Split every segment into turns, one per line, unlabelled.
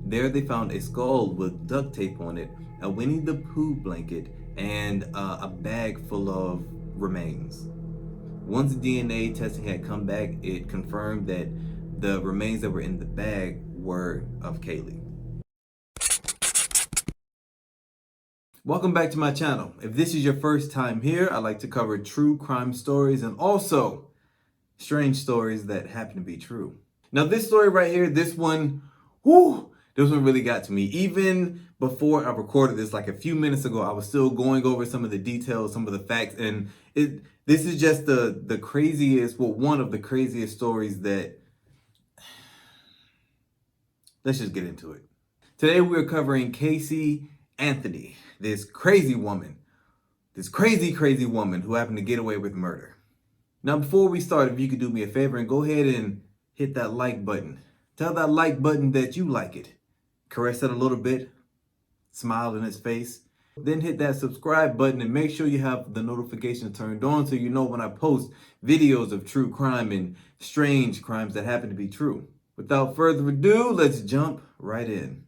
There they found a skull with duct tape on it, a Winnie the Pooh blanket, and a bag full of remains. Once DNA testing had come back, it confirmed that the remains that were in the bag were of Kaylee. Welcome back to my channel. If this is your first time here, I like to cover true crime stories and also strange stories that happen to be true. Now this story right here, this one really got to me. Even before I recorded this, like a few minutes ago, I was still going over some of the details, some of the facts, and this is just the craziest, well, one of the craziest stories that, let's just get into it. Today we're covering Casey Anthony, this crazy woman who happened to get away with murder. Now before we start, if you could do me a favor and go ahead and hit that like button. Tell that like button that you like it. Caress it a little bit, smile in its face. Then hit that subscribe button and make sure you have the notification turned on so you know when I post videos of true crime and strange crimes that happen to be true. Without further ado, let's jump right in.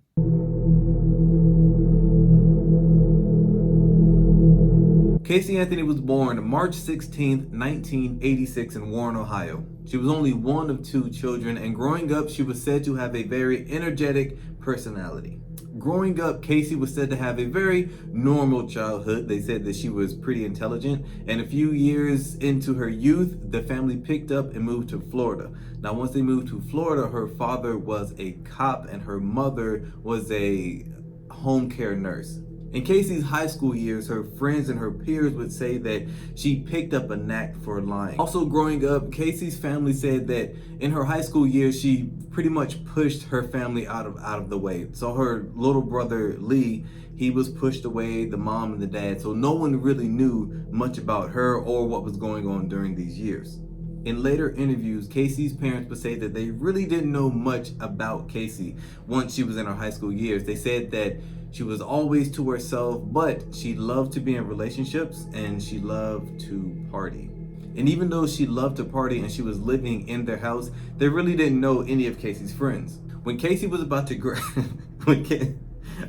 Casey Anthony was born March 16th, 1986 in Warren, Ohio. She was only one of two children, and growing up, she was said to have a very energetic personality. Growing up, Casey was said to have a very normal childhood. They said that she was pretty intelligent, and a few years into her youth, the family picked up and moved to Florida. Now, once they moved to Florida, her father was a cop and her mother was a home care nurse. In Casey's high school years, her friends and her peers would say that she picked up a knack for lying. Also growing up, Casey's family said that in her high school years, she pretty much pushed her family out of the way. So her little brother, Lee, he was pushed away, the mom and the dad. So no one really knew much about her or what was going on during these years. In later interviews, Casey's parents would say that they really didn't know much about Casey once she was in her high school years. They said that she was always to herself, but she loved to be in relationships and she loved to party. And even though she loved to party and she was living in their house, they really didn't know any of Casey's friends. When Casey was about to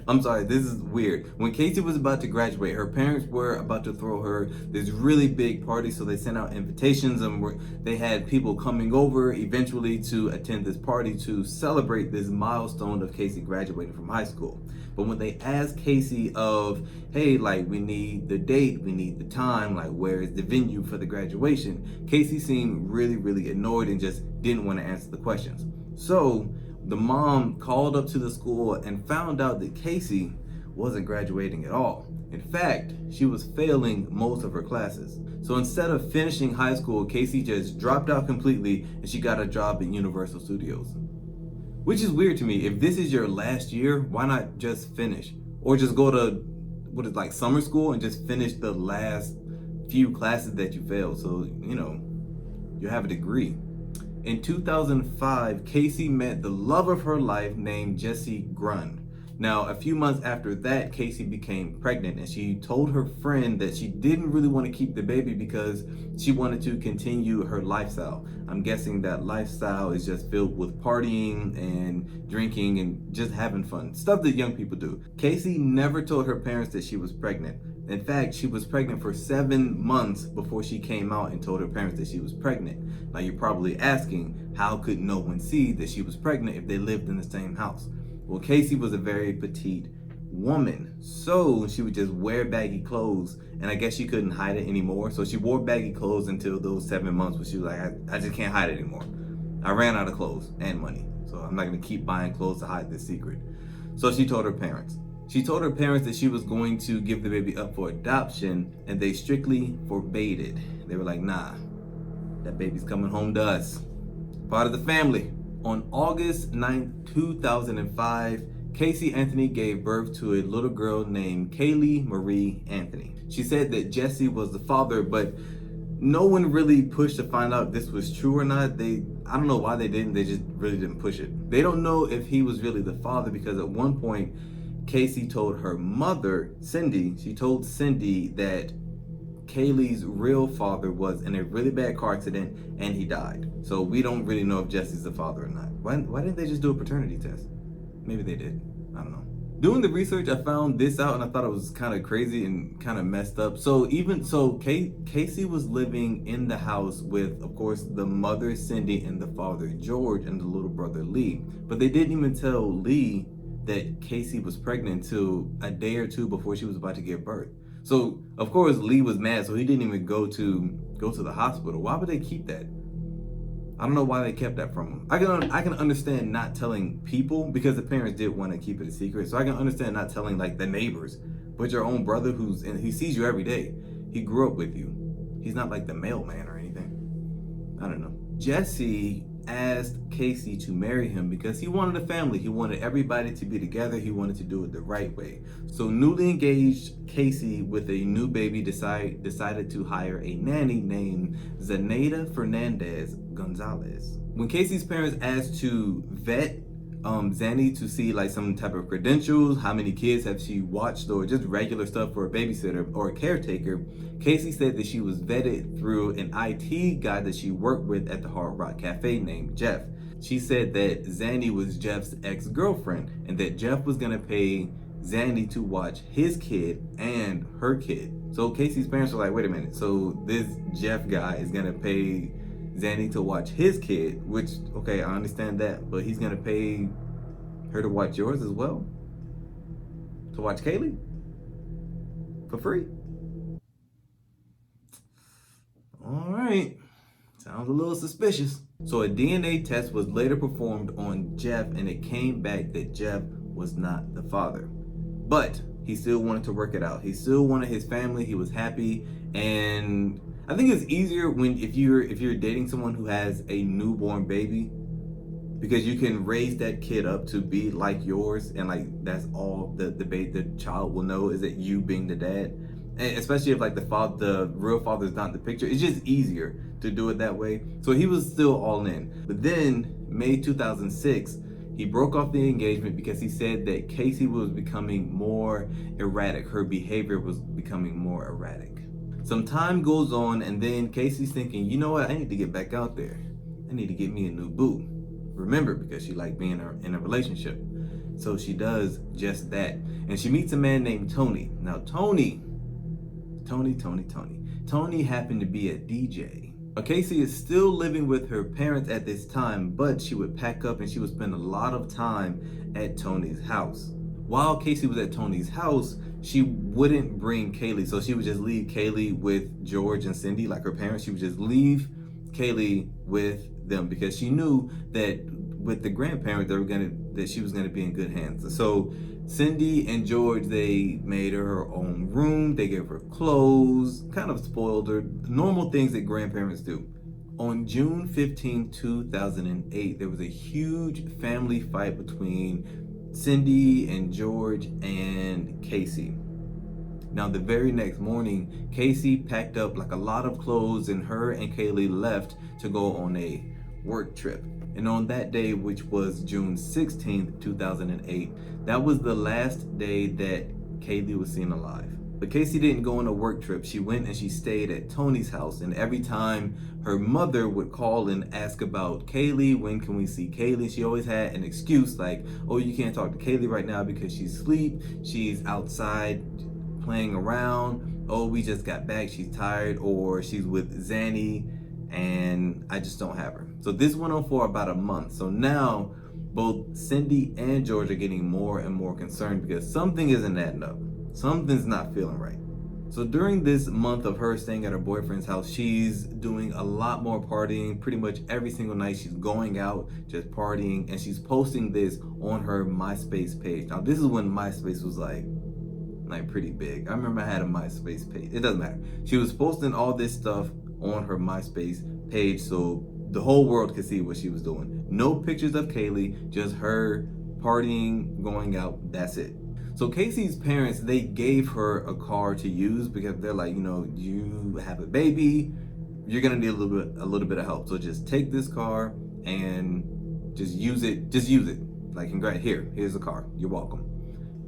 I'm sorry, this is weird. When Casey was about to graduate, her parents were about to throw her this really big party, so they sent out invitations and they had people coming over eventually to attend this party to celebrate this milestone of Casey graduating from high school. But when they asked Casey of, hey, like, we need the date, we need the time, like, where is the venue for the graduation? Casey seemed really annoyed and just didn't want to answer the questions. So the mom called up to the school and found out that Casey wasn't graduating at all. In fact, she was failing most of her classes. So instead of finishing high school, Casey just dropped out completely and she got a job at Universal Studios. Which is weird to me. If this is your last year, why not just finish? Or just go to, summer school and just finish the last few classes that you failed. So, you have a degree. In 2005, Casey met the love of her life named Jesse Grund. Now, a few months after that, Casey became pregnant and she told her friend that she didn't really want to keep the baby because she wanted to continue her lifestyle. I'm guessing that lifestyle is just filled with partying and drinking and just having fun, stuff that young people do. Casey never told her parents that she was pregnant. In fact, she was pregnant for 7 months before she came out and told her parents that she was pregnant. Now you're probably asking, how could no one see that she was pregnant if they lived in the same house? Well, Casey was a very petite woman, so she would just wear baggy clothes, and I guess she couldn't hide it anymore. So she wore baggy clothes until those 7 months where she was like, I just can't hide it anymore. I ran out of clothes and money, so I'm not gonna keep buying clothes to hide this secret. So she told her parents. She told her parents that she was going to give the baby up for adoption, and they strictly forbade it. They were like, nah, that baby's coming home to us, part of the family. On August 9, 2005, Casey Anthony gave birth to a little girl named Kaylee Marie Anthony. She said that Jesse was the father, but no one really pushed to find out if this was true or not. I don't know why they didn't, they just really didn't push it. They don't know if he was really the father because at one point, Casey told her mother, Cindy, she told Cindy that Kaylee's real father was in a really bad car accident and he died. So we don't really know if Jesse's the father or not. Why didn't they just do a paternity test? Maybe they did. I don't know. Doing the research, I found this out and I thought it was kind of crazy and kind of messed up. So Casey was living in the house with, of course, the mother Cindy and the father George and the little brother Lee. But they didn't even tell Lee that Casey was pregnant until a day or two before she was about to give birth. So of course Lee was mad, so he didn't even go to the hospital. Why would they keep that? I don't know why they kept that from him. I can understand not telling people because the parents did want to keep it a secret. So I can understand not telling like the neighbors, but your own brother he sees you every day. He grew up with you. He's not like the mailman or anything. I don't know. Jesse asked Casey to marry him because he wanted a family. He wanted everybody to be together. He wanted to do it the right way. So newly engaged Casey with a new baby decided to hire a nanny named Zenaida Fernandez Gonzalez. When Casey's parents asked to vet Zanny to see like some type of credentials, how many kids have she watched, or just regular stuff for a babysitter or a caretaker, Casey said that she was vetted through an IT guy that she worked with at the Hard Rock Cafe named Jeff. She said that Zanny was Jeff's ex-girlfriend and that Jeff was gonna pay Zanny to watch his kid and her kid. So Casey's parents were like, wait a minute, so this Jeff guy is gonna pay Zanny to watch his kid, which, okay, I understand that, but he's gonna pay her to watch yours as well? To watch Kaylee? For free? All right, sounds a little suspicious. So a DNA test was later performed on Jeff and it came back that Jeff was not the father. But he still wanted to work it out. He still wanted his family, he was happy, and I think it's easier if you're dating someone who has a newborn baby, because you can raise that kid up to be like yours, and like that's all the child will know is that you being the dad. And especially if like the real father's not in the picture, it's just easier to do it that way. So he was still all in. But then May 2006, he broke off the engagement because he said that Casey was becoming more erratic. Her behavior was becoming more erratic. Some time goes on and then Casey's thinking, you know what, I need to get back out there. I need to get me a new boo. Remember, because she liked being in a relationship. So she does just that. And she meets a man named Tony. Now Tony happened to be a DJ. Casey is still living with her parents at this time, but she would pack up and she would spend a lot of time at Tony's house. While Casey was at Tony's house, she wouldn't bring Kaylee. So she would just leave Kaylee with George and Cindy, like her parents. She would just leave Kaylee with them because she knew that with the grandparents, that she was gonna be in good hands. So Cindy and George, they made her own room. They gave her clothes, kind of spoiled her, normal things that grandparents do. On June 15, 2008, there was a huge family fight between Cindy and George and Casey. Now the very next morning, Casey packed up like a lot of clothes and her and Kaylee left to go on a work trip. And on that day, which was June 16th, 2008, that was the last day that Kaylee was seen alive. But Casey didn't go on a work trip. She went and she stayed at Tony's house. And every time her mother would call and ask about Kaylee, when can we see Kaylee, she always had an excuse like, oh, you can't talk to Kaylee right now because she's asleep. She's outside playing around. Oh, we just got back, she's tired. Or she's with Zanny and I just don't have her. So this went on for about a month. So now both Cindy and George are getting more and more concerned because something isn't adding up. Something's not feeling right. So during this month of her staying at her boyfriend's house, she's doing a lot more partying. Pretty much every single night she's going out, just partying, and she's posting this on her MySpace page. Now this is when MySpace was like pretty big. I remember I had a MySpace page. It doesn't matter. She was posting all this stuff on her MySpace page so the whole world could see what she was doing. No pictures of Kaylee, just her partying, going out, that's it. So Casey's parents, they gave her a car to use because they're like, you know, you have a baby, you're gonna need a little bit of help. So just take this car and just use it. Like, here's the car, you're welcome.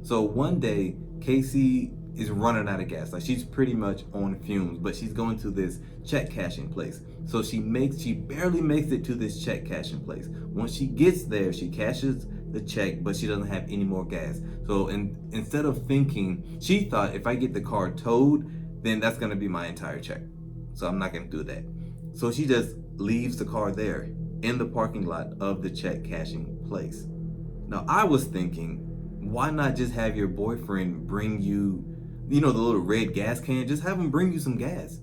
So one day, Casey is running out of gas. Like she's pretty much on fumes, but she's going to this check cashing place. So she barely makes it to this check cashing place. Once she gets there, she cashes the check, but she doesn't have any more gas. So instead of thinking, she thought if I get the car towed, then that's gonna be my entire check. So I'm not gonna do that. So she just leaves the car there in the parking lot of the check cashing place. Now I was thinking, why not just have your boyfriend bring you, the little red gas can? Just have him bring you some gas.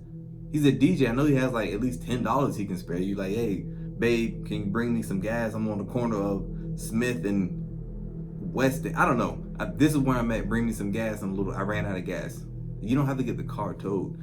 He's a DJ. I know he has like at least $10 he can spare you. Like, hey, babe, can you bring me some gas? I'm on the corner of Smith and Weston. I don't know. This is where I'm at. Bring me some gas. I ran out of gas. You don't have to get the car towed.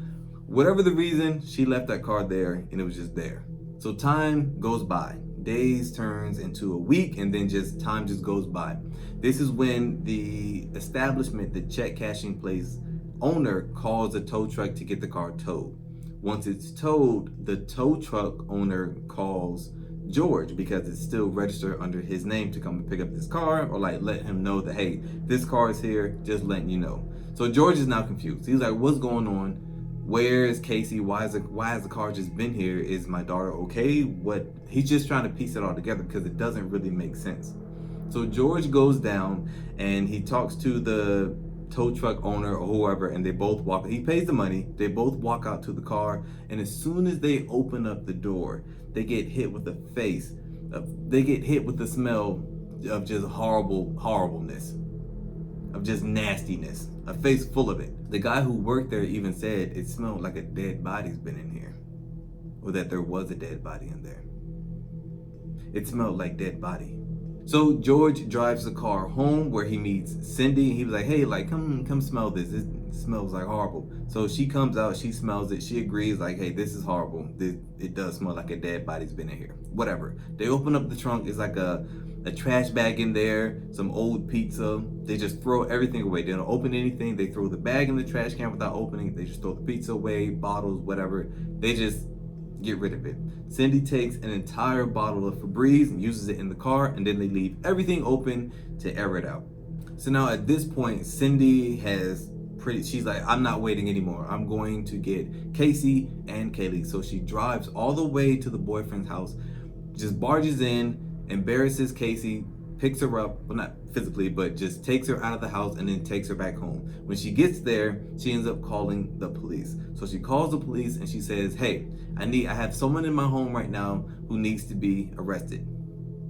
Whatever the reason, she left that car there and it was just there. So time goes by. Days turns into a week, and then time just goes by. This is when the establishment, the check cashing place owner, calls a tow truck to get the car towed. Once it's towed, the tow truck owner calls George, because it's still registered under his name, to come and pick up this car, or like let him know that, hey, this car is here, just letting you know. So George is now confused. He's like, what's going on? Where is Casey? Why has the car just been here? Is my daughter okay? He's just trying to piece it all together because it doesn't really make sense. So George goes down and he talks to the tow truck owner or whoever, and they both walk. He pays the money. They both walk out to the car, and as soon as they open up the door, they get hit with the smell of just horribleness, of just nastiness, a face full of it. The guy who worked there even said it smelled like a dead body's been in here, or that there was a dead body in there. It smelled like dead body. So George drives the car home, where he meets Cindy. He was like, hey, like, come smell this. It smells like horrible. So she comes out, she smells it. She agrees, like, hey, this is horrible. It does smell like a dead body's been in here. Whatever. They open up the trunk. It's like a trash bag in there, some old pizza. They just throw everything away. They don't open anything. They throw the bag in the trash can without opening it. They just throw the pizza away, bottles, whatever. They just get rid of it. Cindy takes an entire bottle of Febreze and uses it in the car, and then they leave everything open to air it out. So now at this point, Cindy she's like, I'm not waiting anymore. I'm going to get Casey and Kaylee. So she drives all the way to the boyfriend's house, just barges in, embarrasses Casey, picks her up, well, not physically, but just takes her out of the house and then takes her back home. When she gets there, she ends up calling the police. So she calls the police and she says, hey, I have someone in my home right now who needs to be arrested.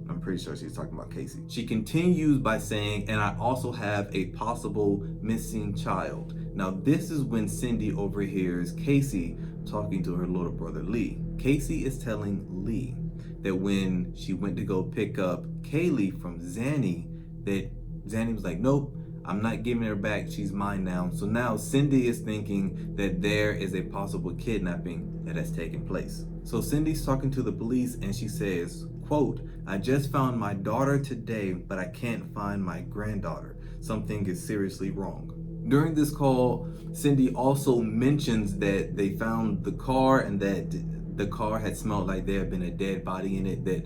I'm pretty sure she's talking about Casey. She continues by saying, and I also have a possible missing child. Now this is when Cindy overhears Casey talking to her little brother Lee. Casey is telling Lee that when she went to go pick up Kaylee from Zanny, that Zanny was like, nope, I'm not giving her back, she's mine now. So now Cindy is thinking that there is a possible kidnapping that has taken place. So Cindy's talking to the police and she says, quote, I just found my daughter today, but I can't find my granddaughter. Something is seriously wrong. During this call, Cindy also mentions that they found the car and that the car had smelled like there had been a dead body in it, that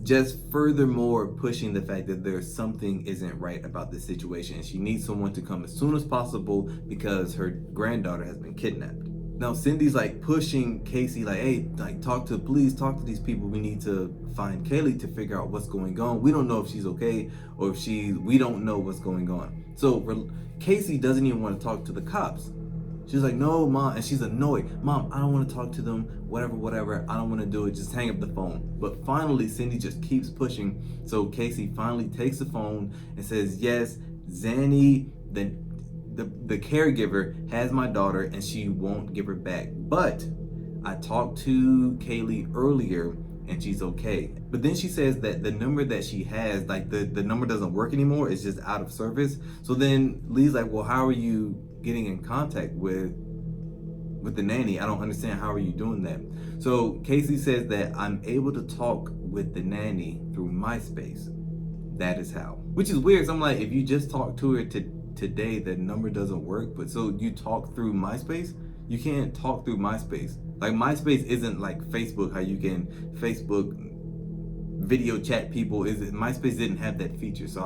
just furthermore pushing the fact that there's something isn't right about this situation. And she needs someone to come as soon as possible because her granddaughter has been kidnapped. Now Cindy's like pushing Casey, like, hey, like, talk to the police, talk to these people. We need to find Kaylee to figure out what's going on. We don't know if she's okay or if we don't know what's going on. So Casey doesn't even want to talk to the cops. She's like, no, Mom, and she's annoyed. Mom, I don't want to talk to them, whatever, I don't want to do it, just hang up the phone. But finally, Cindy just keeps pushing. So Casey finally takes the phone and says, yes, Zanny, the caregiver, has my daughter and she won't give her back. But I talked to Kaylee earlier and she's okay. But then she says that the number that she has, like the number doesn't work anymore, it's just out of service. So then Lee's like, well, how are you getting in contact with the nanny? I don't understand, how are you doing that? So Casey says that I'm able to talk with the nanny through MySpace. That is how. Which is weird, so I'm like, if you just talk to her today, the number doesn't work, but so you talk through MySpace? You can't talk through MySpace. Like, MySpace isn't like Facebook, how you can Facebook video chat people. MySpace didn't have that feature, so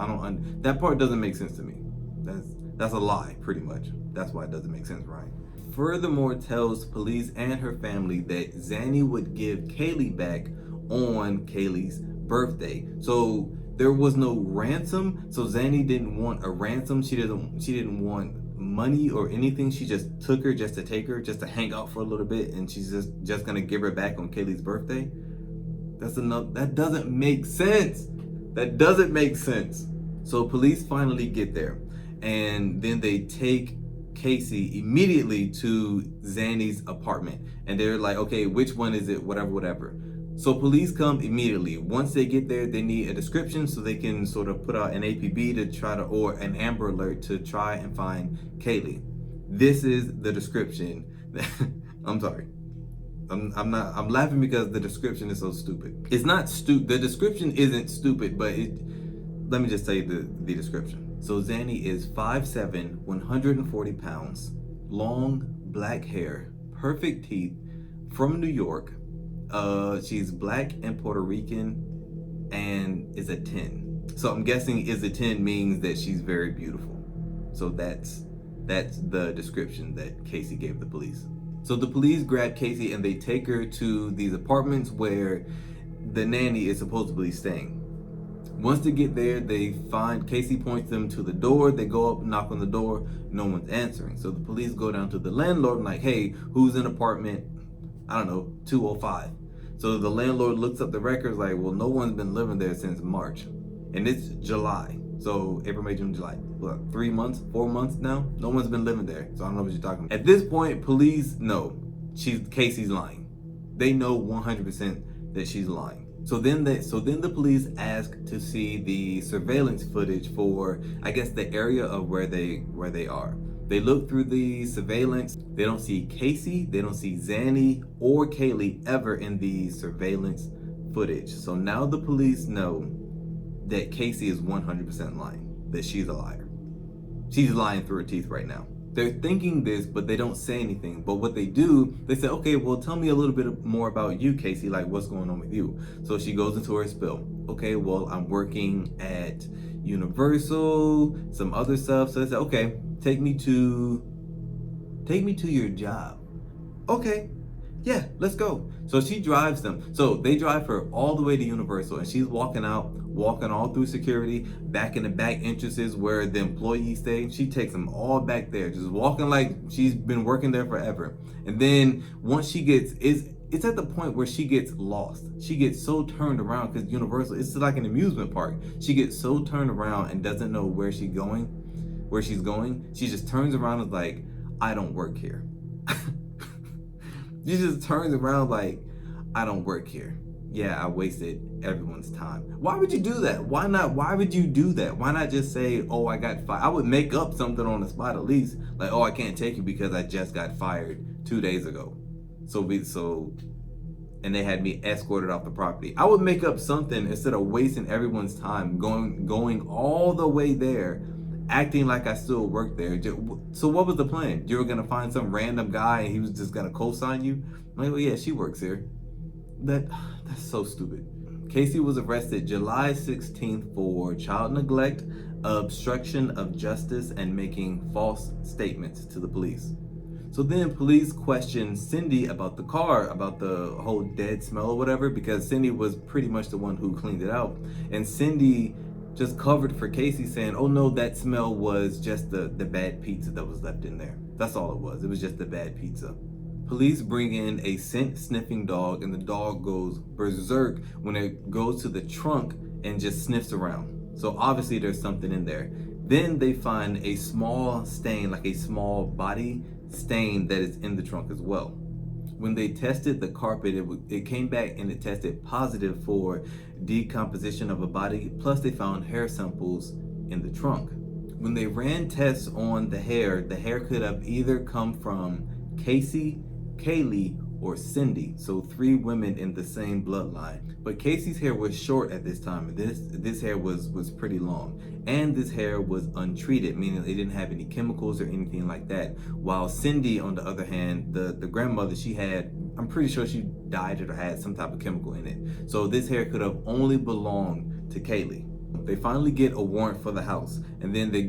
that part doesn't make sense to me. That's a lie, pretty much. That's why it doesn't make sense, right? Furthermore, tells police and her family that Zanny would give Kaylee back on Kaylee's birthday. So There was no ransom, so Zanny didn't want a ransom. She didn't want money or anything. She just took her just to take her, just to hang out for a little bit, and she's just gonna give her back on Kaylee's birthday. That's enough. That doesn't make sense. That doesn't make sense. So police finally get there, and then they take Casey immediately to Zanny's apartment, and they're like, okay, which one is it? Whatever. So police come immediately. Once they get there, they need a description so they can sort of put out an APB to try to, or an Amber Alert to try and find Kaylee. This is the description. I'm sorry. I'm laughing because the description is so stupid. It's not stupid. The description isn't stupid, but let me just tell you the description. So Zanny is 5'7", 140 pounds, long black hair, perfect teeth, from New York. She's black and Puerto Rican, and is a 10. So I'm guessing is a 10 means that she's very beautiful. So that's the description that Casey gave the police. So the police grab Casey and they take her to these apartments where the nanny is supposedly staying. Once they get there, they find, Casey points them to the door. They go up, knock on the door, no one's answering. So the police go down to the landlord and like, hey, who's in apartment, I don't know, 205. So the landlord looks up the records like, well, no one's been living there since March. And it's July. So April, May, June, July. What, 3 months, 4 months now? No one's been living there. So I don't know what you're talking about. At this point, police know Casey's lying. They know 100% that she's lying. So then the police ask to see the surveillance footage for, I guess, the area of where they are. They look through the surveillance. They don't see Casey, they don't see Zanny or Kaylee ever in the surveillance footage. So now the police know that Casey is 100% lying, that she's a liar. She's lying through her teeth right now. They're thinking this, but they don't say anything. But what they do, they say, okay, well, tell me a little bit more about you, Casey, like what's going on with you. So she goes into her spill. Okay, well, I'm working at Universal, some other stuff. So they say, okay, take me to your job. Okay, yeah, let's go. So she drives them. So they drive her all the way to Universal, and she's walking all through security, back in the back entrances where the employees stay. She takes them all back there, just walking like she's been working there forever. And then once she gets, it's at the point where she gets lost. She gets so turned around because Universal, it's like an amusement park. She gets so turned around and doesn't know where she's going. She just turns around and is like, I don't work here. She just turns around like, I don't work here. Yeah, I wasted everyone's time. Why would you do that? Why not? Why would you do that? Why not just say, oh, I got fired? I would make up something on the spot at least. Like, oh, I can't take you because I just got fired 2 days ago. And they had me escorted off the property. I would make up something instead of wasting everyone's time going all the way there, acting like I still work there. So what was the plan? You were gonna find some random guy and he was just gonna co-sign you? I'm like, well, yeah, she works here. That's so stupid. Casey was arrested July 16th for child neglect, obstruction of justice, and making false statements to the police. So then police questioned Cindy about the car, about the whole dead smell or whatever, because Cindy was pretty much the one who cleaned it out. And Cindy just covered for Casey, saying, oh no, that smell was just the bad pizza that was left in there. That's all it was. It was just the bad pizza. Police bring in a scent sniffing dog, and the dog goes berserk when it goes to the trunk and just sniffs around. So obviously there's something in there. Then they find a small stain, like a small body stain that is in the trunk as well. When they tested the carpet, it came back and it tested positive for decomposition of a body, plus they found hair samples in the trunk. When they ran tests on the hair could have either come from Casey, Kaylee, or Cindy, so 3 women in the same bloodline. But Casey's hair was short at this time, and this hair was pretty long. And this hair was untreated, meaning it didn't have any chemicals or anything like that. While Cindy, on the other hand, the grandmother, she had, I'm pretty sure she dyed it or had some type of chemical in it. So this hair could have only belonged to Kaylee. They finally get a warrant for the house, and then they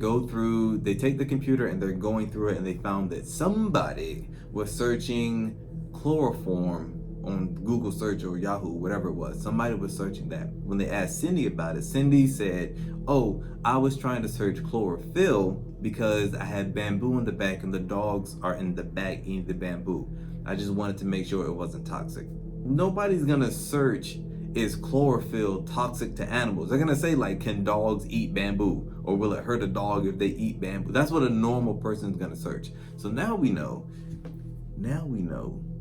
take the computer and they're going through it, and they found that somebody was searching chloroform on Google search or Yahoo, whatever it was. Somebody was searching that. When they asked Cindy about it, Cindy said, "Oh, I was trying to search chlorophyll because I had bamboo in the back and the dogs are in the back eating the bamboo. I just wanted to make sure it wasn't toxic." Nobody's gonna search, is chlorophyll toxic to animals? They're gonna say, like, can dogs eat bamboo? Or will it hurt a dog if they eat bamboo? That's what a normal person's gonna search. So now we know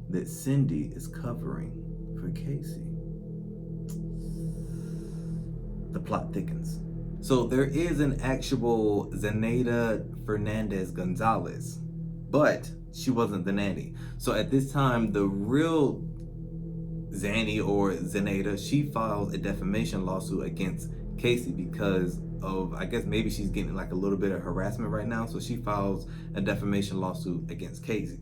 that Cindy is covering for Casey. The plot thickens. So there is an actual Zenaida Fernandez Gonzalez, but she wasn't the nanny. So at this time, the real Zanny or Zenaida, she files a defamation lawsuit against Casey because of, I guess maybe she's getting like a little bit of harassment right now. So she files a defamation lawsuit against Casey.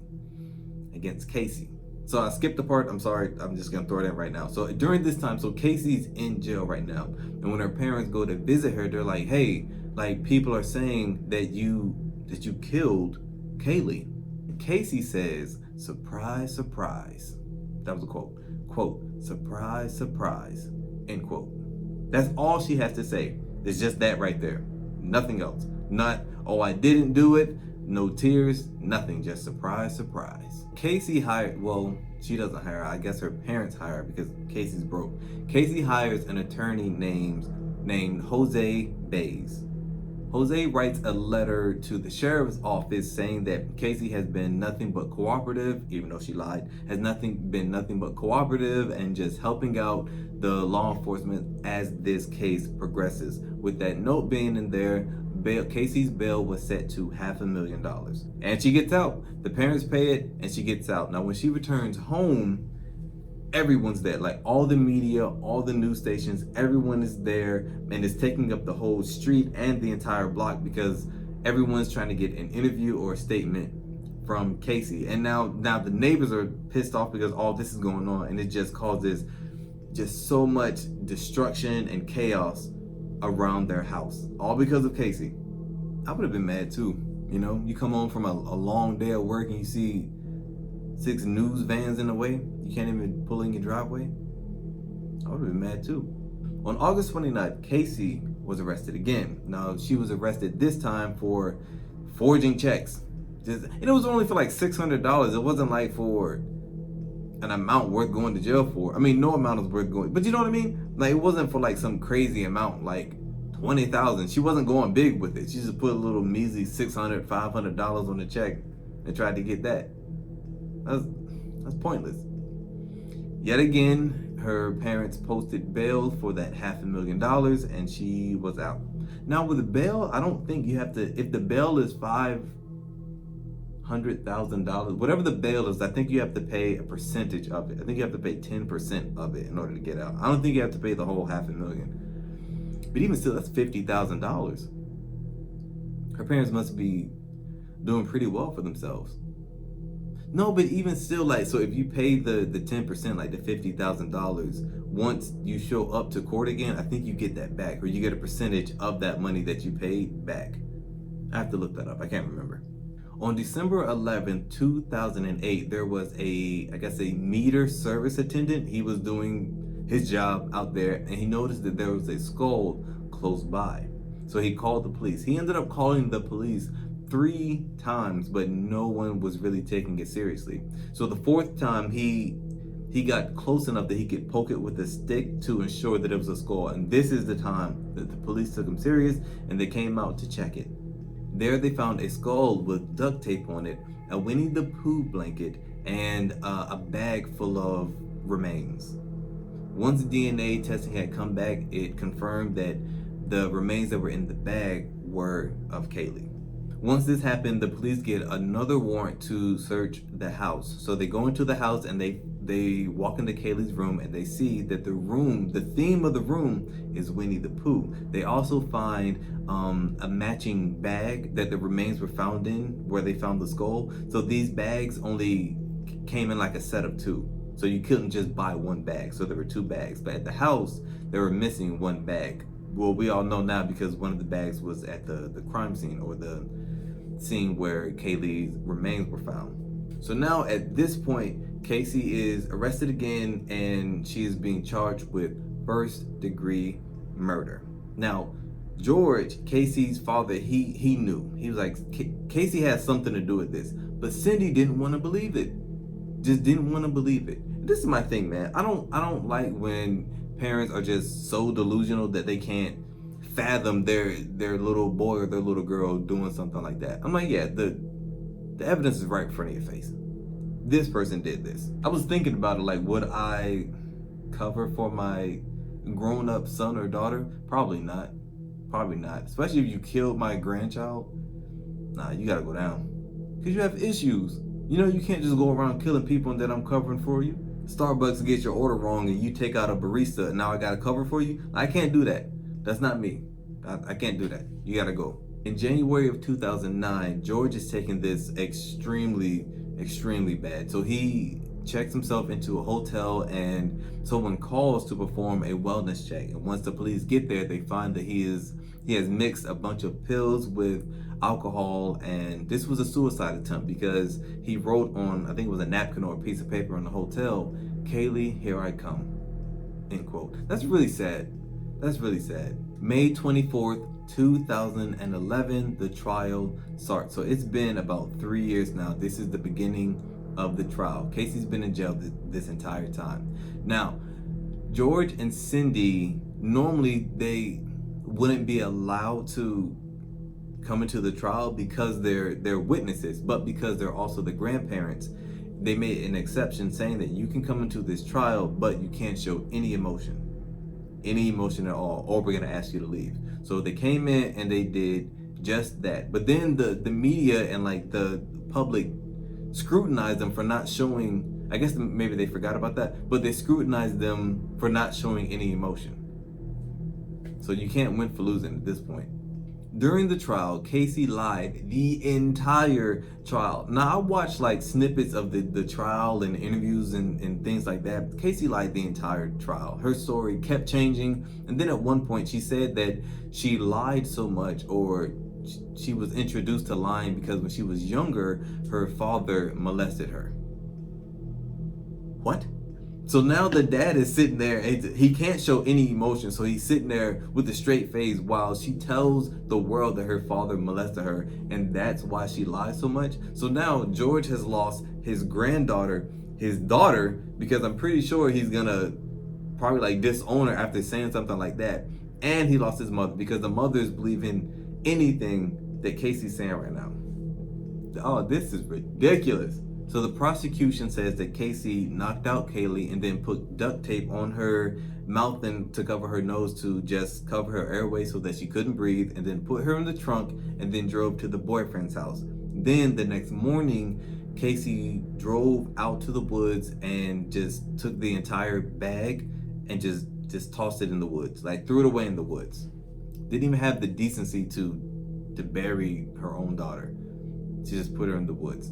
So I skipped the part, I'm sorry, I'm just gonna throw it in right now. So during this time, so Casey's in jail right now. And when her parents go to visit her, they're like, "Hey, like, people are saying that you killed Kaylee." And Casey says, "Surprise, surprise." That was a quote. Quote, "Surprise, surprise," end quote. That's all she has to say. It's just that right there. Nothing else. Not, "Oh, I didn't do it." No tears, nothing. Just surprise, surprise. Casey hired, well, she doesn't hire her. I guess her parents hire her because Casey's broke. Casey hires an attorney named Jose Baez. Jose writes a letter to the sheriff's office saying that Casey has been nothing but cooperative, even though she lied, been nothing but cooperative and just helping out the law enforcement as this case progresses. With that note being in there, Casey's bail was set to $500,000. And she gets out. The parents pay it and she gets out. Now when she returns home, everyone's there. Like, all the media, all the news stations, everyone is there and is taking up the whole street and the entire block because everyone's trying to get an interview or a statement from Casey. And now the neighbors are pissed off because all this is going on, and it just causes just so much destruction and chaos around their house, all because of Casey. I would have been mad too. You know, you come home from a long day of work and you see 6 news vans in the way, you can't even pull in your driveway. I would have been mad too. On August 29th, Casey was arrested again. Now, she was arrested this time for forging checks. And it was only for like $600. It wasn't like for an amount worth going to jail for. I mean, no amount is worth going, but you know what I mean? Like, it wasn't for like some crazy amount, like $20,000. She wasn't going big with it. She just put a little measly $600, $500 on the check and tried to get that. That's pointless. Yet again, her parents posted bail for that $500,000 and she was out. Now with the bail, I don't think you have to, if the bail is $500,000, whatever the bail is, I think you have to pay a percentage of it. I think you have to pay 10% of it in order to get out. I don't think you have to pay the whole $500,000. But even still, that's $50,000. Her parents must be doing pretty well for themselves. No, but even still, like, so if you pay the 10%, like the $50,000, once you show up to court again, I think you get that back, or you get a percentage of that money that you paid back. I have to look that up. I can't remember. On December 11th, 2008, there was a meter service attendant. He was doing his job out there and he noticed that there was a skull close by. So he called the police. He ended up calling the police 3 times, but no one was really taking it seriously. So the 4th time, he got close enough that he could poke it with a stick to ensure that it was a skull. And this is the time that the police took him serious and they came out to check it. There they found a skull with duct tape on it, a Winnie the Pooh blanket, and a bag full of remains. Once DNA testing had come back, it confirmed that the remains that were in the bag were of Kaylee. Once this happened, the police get another warrant to search the house. So they go into the house and they walk into Kaylee's room and they see that the theme of the room is Winnie the Pooh. They also find a matching bag that the remains were found in, where they found the skull. So these bags only came in like a set of 2. So you couldn't just buy one bag. So there were 2 bags. But at the house, they were missing one bag. Well, we all know now because one of the bags was at the crime scene, or the scene where Kaylee's remains were found. So now at this point, Casey is arrested again, and she is being charged with first-degree murder. Now, George, Casey's father, he knew. He was like, Casey has something to do with this. But Cindy didn't want to believe it. Just didn't want to believe it. This is my thing, man. I don't like when parents are just so delusional that they can't fathom their little boy or their little girl doing something like that. I'm like, yeah, the evidence is right in front of your face. This person did this. I was thinking about it, like, would I cover for my grown-up son or daughter? Probably not. Probably not. Especially if you killed my grandchild. Nah, you gotta go down. Because you have issues. You know, you can't just go around killing people and then I'm covering for you. Starbucks gets your order wrong and you take out a barista and now I gotta cover for you. I can't do that. That's not me. I can't do that. You gotta go. In January of 2009, George is taking this extremely bad. So he checks himself into a hotel and someone calls to perform a wellness check. And once the police get there, they find that he has mixed a bunch of pills with alcohol, and this was a suicide attempt because he wrote on, I think it was a napkin or a piece of paper in the hotel, "Kaylee, here I come," end quote. That's really sad. That's really sad. May 24th, 2011, the trial starts. So it's been about 3 years now. This is the beginning of the trial. Casey's been in jail this entire time. Now, George and Cindy, normally they wouldn't be allowed to come into the trial because they're witnesses, but because they're also the grandparents, they made an exception saying that you can come into this trial, but you can't show any emotion at all, or we're gonna ask you to leave. So they came in and they did just that. But then the media and like the public scrutinized them for not showing, I guess maybe they forgot about that, but they scrutinized them for not showing any emotion. So you can't win for losing at this point. During the trial, Casey lied the entire trial. Now, I watched like snippets of the trial and interviews and things like that. Casey lied the entire trial. Her story kept changing. And then at one point, she said that she lied so much, or she was introduced to lying because when she was younger, her father molested her. What? So now the dad is sitting there, he can't show any emotion, so he's sitting there with a straight face while she tells the world that her father molested her, and that's why she lies so much. So now George has lost his granddaughter, his daughter, because I'm pretty sure he's gonna probably like disown her after saying something like that. And he lost his mother because the mother is believing anything that Casey's saying right now. Oh, this is ridiculous. So the prosecution says that Casey knocked out Kaylee and then put duct tape on her mouth and to cover her nose to just cover her airway so that she couldn't breathe, and then put her in the trunk and then drove to the boyfriend's house. Then the next morning, Casey drove out to the woods and just took the entire bag and just tossed it in the woods, like threw it away in the woods. Didn't even have the decency to bury her own daughter. She just put her in the woods.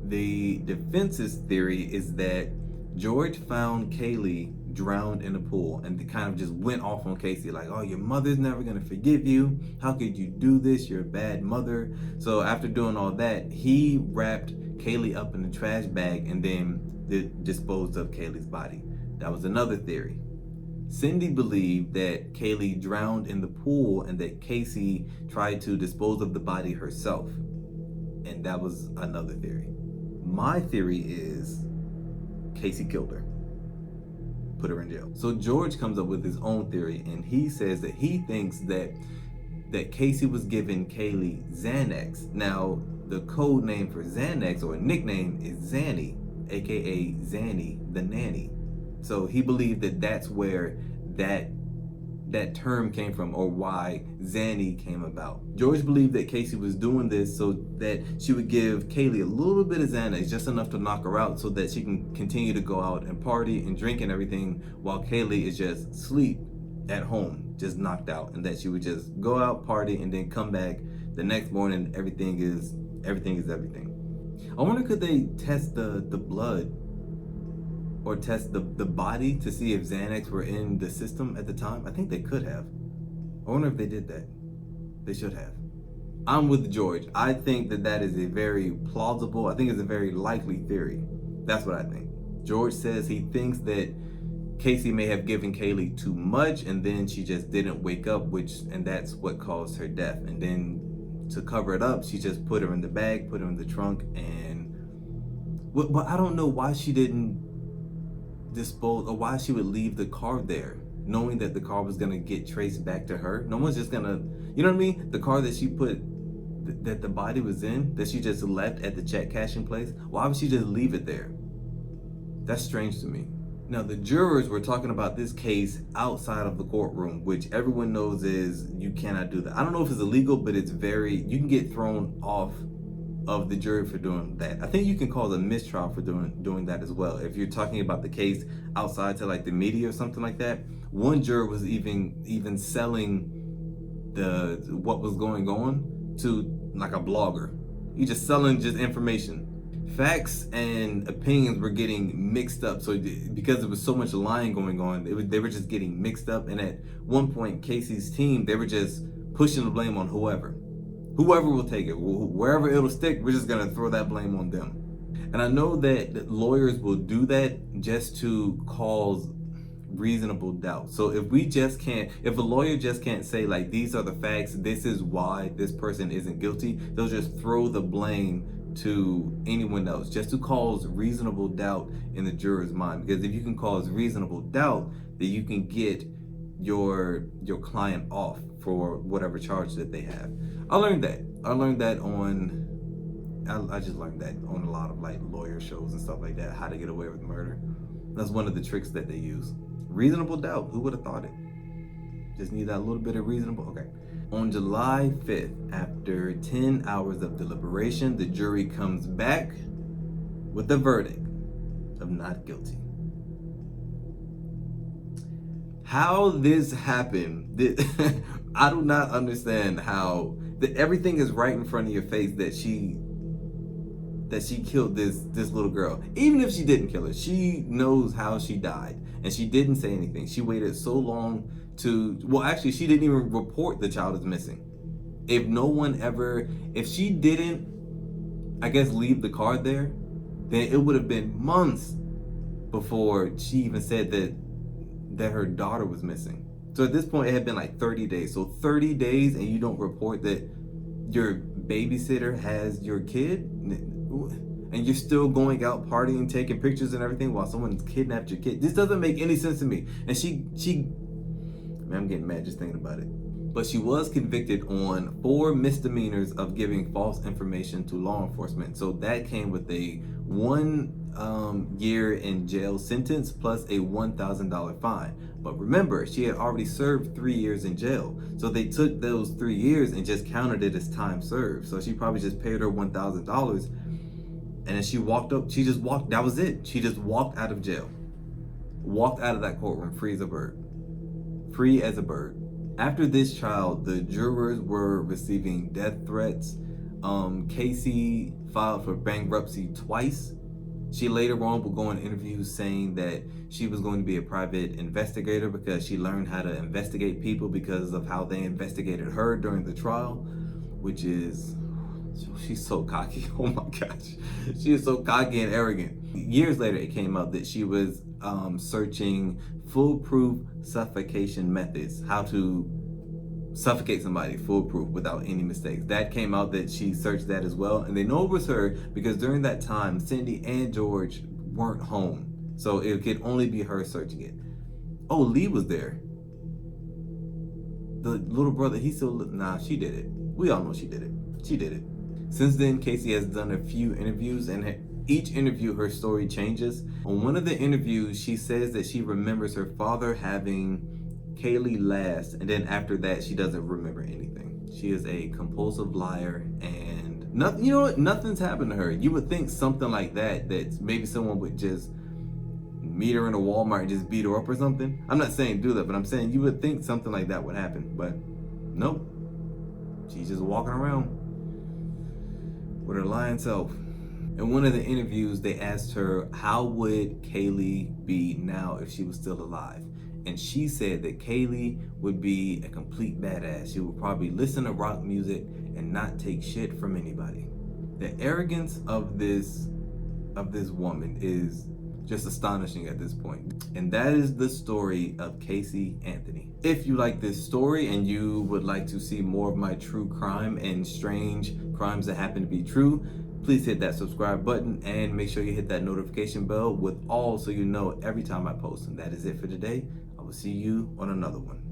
The defense's theory is that George found Kaylee drowned in a pool and they kind of just went off on Casey like, oh, your mother's never gonna forgive you. How could you do this? You're a bad mother. So after doing all that, he wrapped Kaylee up in a trash bag and then disposed of Kaylee's body. That was another theory. Cindy believed that Kaylee drowned in the pool and that Casey tried to dispose of the body herself. And that was another theory. My theory is Casey killed her, put her in jail. So George comes up with his own theory, and he says that he thinks that Casey was giving Kaylee Xanax. Now, the code name for Xanax, or a nickname, is Zanny, aka Zanny the nanny. So he believed that that's where that term came from, or why Zanny came about. George believed that Casey was doing this so that she would give Kaylee a little bit of Xanax, just enough to knock her out so that she can continue to go out and party and drink and everything while Kaylee is just asleep at home, just knocked out, and that she would just go out, party, and then come back the next morning. Everything is everything. I wonder, could they test the blood or test the body to see if Xanax were in the system at the time? I think they could have. I wonder if they did that. They should have. I'm with George. I think that is a very plausible, I think it's a very likely theory. That's what I think. George says he thinks that Casey may have given Kaylee too much, and then she just didn't wake up, and that's what caused her death. And then to cover it up, she just put her in the bag, put her in the trunk, but I don't know why she didn't dispose, or why she would leave the car there, knowing that the car was gonna get traced back to her. No one's just gonna, you know what I mean? The car that she put, that the body was in, that she just left at the check cashing place. Why would she just leave it there? That's strange to me. Now, the jurors were talking about this case outside of the courtroom, which everyone knows is you cannot do that. I don't know if it's illegal, but you can get thrown off of the jury for doing that. I think you can cause a mistrial for doing that as well. If you're talking about the case outside to like the media or something like that. One juror was even selling what was going on to like a blogger. He's just selling just information. Facts and opinions were getting mixed up. So because there was so much lying going on, they were just getting mixed up. And at one point, Casey's team, they were just pushing the blame on whoever will take it, wherever it'll stick. We're just gonna throw that blame on them. And I know that lawyers will do that just to cause reasonable doubt. So if a lawyer just can't say like, these are the facts, this is why this person isn't guilty, they'll just throw the blame to anyone else just to cause reasonable doubt in the juror's mind. Because if you can cause reasonable doubt, then you can get your client off for whatever charge that they have. I learned that I just learned that on a lot of like lawyer shows and stuff like that, how to get away with murder. That's one of the tricks that they use. Reasonable doubt. Who would have thought it? Just need that little bit of reasonable. Okay. On July 5th, after 10 hours of deliberation, the jury comes back with the verdict of not guilty. How this happened, I do not understand how everything is right in front of your face that she killed this little girl. Even if she didn't kill her, she knows how she died, and she didn't say anything. She waited so long actually, she didn't even report the child is missing. If she didn't, I guess, leave the card there, then it would have been months before she even said that her daughter was missing. So at this point, it had been like 30 days. So 30 days and you don't report that your babysitter has your kid, and you're still going out partying, taking pictures and everything while someone's kidnapped your kid. This doesn't make any sense to me. And I'm getting mad just thinking about it. But she was convicted on 4 misdemeanors of giving false information to law enforcement. So that came with a 1 year in jail sentence plus a $1,000 fine. But remember, she had already served 3 years in jail. So they took those 3 years and just counted it as time served. So she probably just paid her $1,000. And then that was it. She just walked out of jail. Walked out of that courtroom free as a bird. Free as a bird. After this trial, the jurors were receiving death threats. Casey filed for bankruptcy twice. She later on would go in interviews saying that she was going to be a private investigator because she learned how to investigate people because of how they investigated her during the trial, which is, she's so cocky. Oh my gosh. She is so cocky and arrogant. Years later, it came out that she was searching foolproof suffocation methods, how to suffocate somebody foolproof without any mistakes. That came out that she searched that as well. And they know it was her because during that time, Cindy and George weren't home. So it could only be her searching it. Oh, Lee was there. The little brother, she did it. We all know she did it. She did it. Since then, Casey has done a few interviews, and each interview, her story changes. On one of the interviews, she says that she remembers her father having Kaylee last, and then after that, she doesn't remember anything. She is a compulsive liar, and nothing. You know what? Nothing's happened to her. You would think something like that maybe someone would just meet her in a Walmart and just beat her up or something. I'm not saying do that, but I'm saying you would think something like that would happen, but nope. She's just walking around with her lying self. In one of the interviews, they asked her, how would Kaylee be now if she was still alive? And she said that Kaylee would be a complete badass. She would probably listen to rock music and not take shit from anybody. The arrogance of this woman is just astonishing at this point. And that is the story of Casey Anthony. If you like this story and you would like to see more of my true crime and strange crimes that happen to be true, please hit that subscribe button and make sure you hit that notification bell with all so you know every time I post. And that is it for today. I will see you on another one.